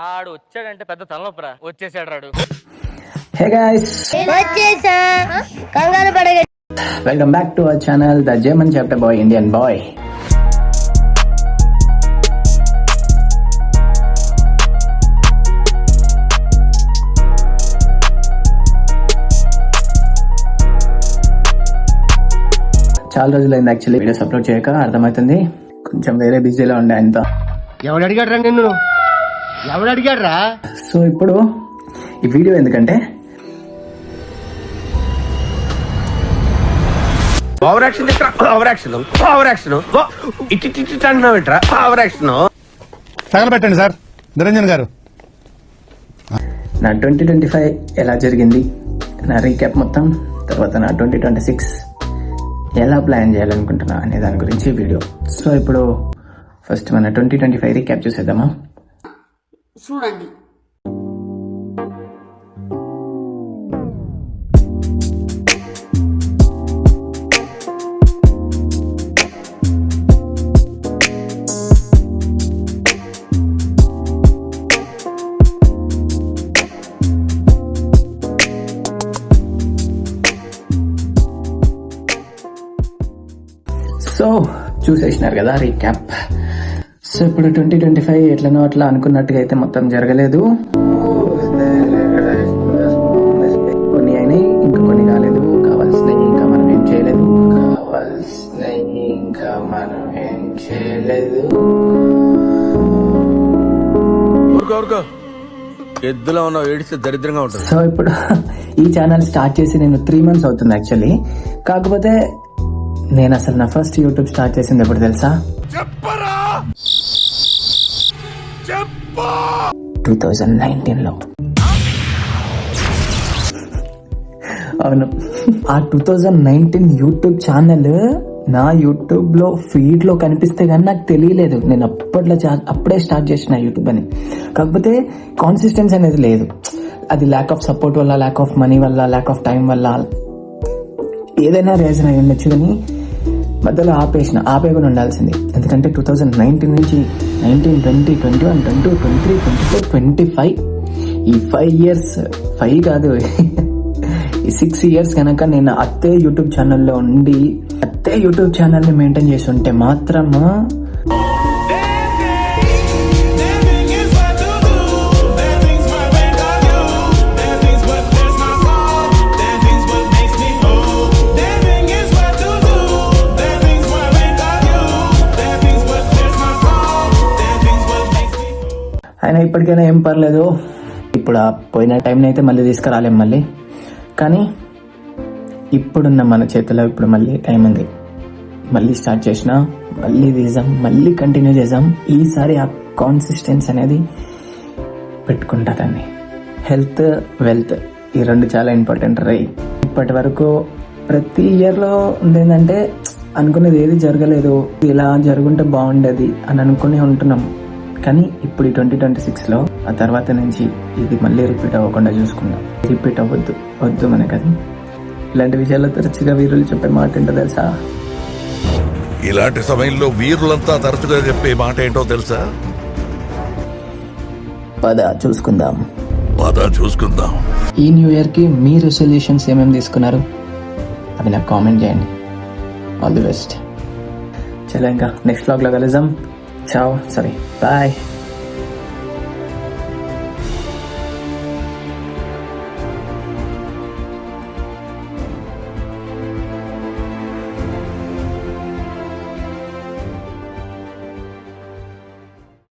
ఆడు వచ్చాడంటే పెద్ద తలనొప్పరా. వచ్చేసాడు రాడు. హే గైస్, వచ్చేసా, కంగారు పడగ. Welcome back to our channel the German chapter by Indian boy. చాలా రోజులైంది యాక్చువల్లీ వీడియోస్ అప్లోడ్ చేయక, అర్థమవుతుంది కొంచెం వేరే బిజీలో ఉండే అంత. ఎవడు అడిగాడ్రా నిన్ను? ఎవడు అడిగాడ్రా? సో ఇప్పుడు ఈ వీడియో ఎందుకంటే తగలబెట్టండి సార్ నిరంజన్ గారు. నా 2025 ఎలా జరిగింది, నా రీక్యాప్ మొత్తం, తర్వాత నా 2026 ఎలా ప్లాన్ చేయాలనుకుంటున్నా అనే దాని గురించి వీడియో. సో ఇప్పుడు ఫస్ట్ మన 2025 రీక్యాప్ చూసేద్దామా. చూడండి. సో చూసేసినారు కదా రీక్యాప్. సో ఇప్పుడు 2025 ఎట్లనో అట్లా అనుకున్నట్టుగా అయితే మొత్తం జరగలేదు. కొన్ని అయినాయి, ఇంకా కొన్ని కాలేదు. కావాల్సినవి ఇంకా మనం ఏం చేయలేదు. ఎద్దులో ఉన్న ఏడిస్తే దరిద్రంగా ఉంటుంది. సో ఇప్పుడు ఈ ఛానల్ స్టార్ట్ చేసి నేను 3 months అవుతుంది యాక్చువల్లీ. కాకపోతే నేను అసలు నా ఫస్ట్ యూట్యూబ్ స్టార్ట్ చేసింది ఎప్పుడు తెలుసా? 2019లో. అవును, ఆ 2019 యూట్యూబ్ ఛానల్ నా యూట్యూబ్ లో ఫీడ్ లో కనిపిస్తే కానీ నాకు తెలియలేదు. నేను అప్పుడే స్టార్ట్ చేసిన యూట్యూబ్ అని. కాకపోతే కాన్సిస్టెన్సీ అనేది లేదు. అది ల్యాక్ ఆఫ్ సపోర్ట్ వల్ల, ల్యాక్ ఆఫ్ మనీ వల్ల, ల్యాక్ ఆఫ్ టైం వల్ల, ఏదైనా రీజన్ అయి ఉండొచ్చు. కానీ మధ్యలో ఆపేయకుండా ఉండాల్సింది. ఎందుకంటే 2019 నుంచి 19, 20, 21, 22, 23, 24, 25 ఈ 5 years, 5 కాదు ఈ 6 years కనుక నేను అత్తే యూట్యూబ్ ఛానల్లో ఉండి అత్తే యూట్యూబ్ ఛానల్ని మెయింటైన్ చేసి ఉంటే మాత్రము అయినా ఇప్పటికైనా ఏం పర్లేదు. ఇప్పుడు ఆ పోయిన టైంని అయితే మళ్ళీ తీసుకురాలేం మళ్ళీ. కానీ ఇప్పుడున్న మన చేతిలో ఇప్పుడు మళ్ళీ టైం ఉంది. మళ్ళీ స్టార్ట్ చేసినా మళ్ళీ తీసాం, మళ్ళీ కంటిన్యూ చేసాం. ఈసారి ఆ కాన్సిస్టెన్సీ అనేది పెట్టుకుంటా. దాన్ని హెల్త్, వెల్త్ ఈ 2 చాలా ఇంపార్టెంట్ రై. ఇప్పటి వరకు ప్రతి ఇయర్లో ఏంటంటే అనుకునేది ఏది జరగలేదు, ఇలా జరుగుంటే బాగుండేది అని అనుకుని ఉంటున్నాం. కానీ ఇప్పుడు 2026లో ఆ తర్వాత నుంచి ఇది మళ్ళీ రిపీట్ అవ్వకుండా చూసుకుందాం. రిపీట్ వద్దు మనకది. ఇలాంటి విషయాల్లో తరచుగా వీరులు చెప్పే మాట ఏంటో తెలుసా? ఇలాంటి సమయంలో వీరులంతా తరచుగా చెప్పే మాట ఏంటో తెలుసా? పద చూసుకుందాం. ఈ న్యూ ఇయర్ కి మీ రెసల్యూషన్స్ ఏమేమి తీసుకున్నారు అవి నాకు కామెంట్ చేయండి. All the best. చలో ఇంకా నెక్స్ట్ వ్లాగ్ లో కలుద్దాం. Ciao, sorry, bye.